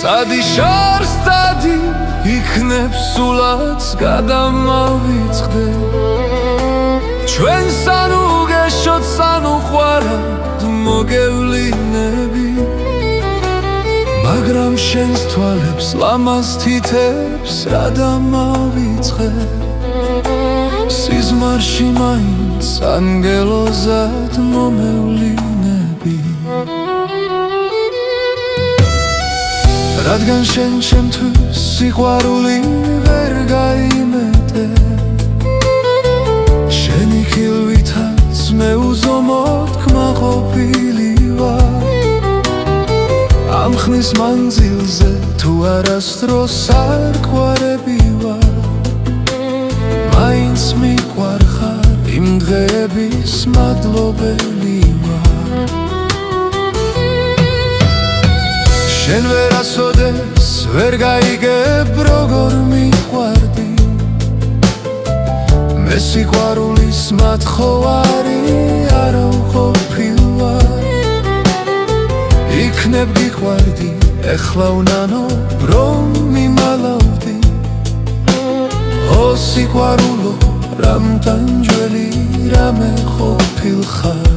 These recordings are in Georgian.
სადი შორს დადი იქნებ სულაც გადამავიწყდე ჩვენ სანუ გეშოთ სანუ ყვარად მოგევლინები მაგრამ შენს თვალებს ლამაზ თითებს რა დამავიწყე სიზმარში მაინც ანგელოზად მომევლინები რადგან შენ ჩემთვის სიყვარული ვერ გაიმეტე შენი ხილვითაც მე უზომოდ კმაყოფილი ვარ ამ ხნის მანძილზე თუ არასდროს არ ყვარები ვარ მაინც მიყვარხარ იმ დღეების მადლობელი ვარ შენ ვერასოდეს ვერ გაიგებ როგორ მიყვარდი მე სიყვარულის მათხოვარი არ ვყოფილ ვარ იქნებ გიყვარდი ეხლა უნანობ რომ მიმალავდი ო სიყვარულო რამთან ჯველი რამე ყოფილ ხარ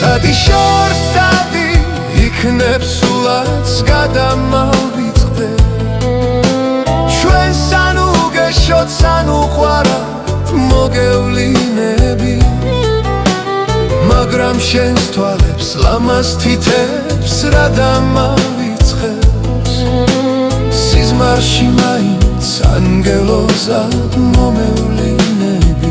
სადი შორს დადი იქნებ სულაც გადამავიწყდე ჩვენ სანუ გეშოთ სანუ ყვარად მოგევლინები მაგრამ შენს თვალებს ლამაზ თითებს რა დამავიწყებს სიზმარში მაინც ანგელოზად მომევლინები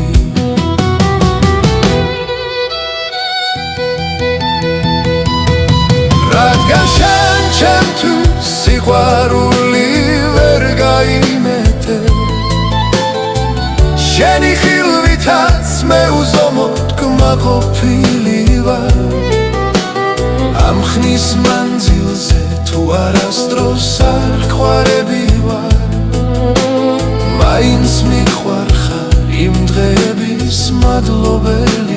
რადგან შენ ჩემთვის სიყვარული ვერ გაიმეტე შენი ხილვითაც მე უზომოდ კმაყოფილი ვარ ამ ხნის მანძილზე თუ არასდროს არ ყვარები ვარ მაინც მიყვარხარ იმ დღეების მადლობელი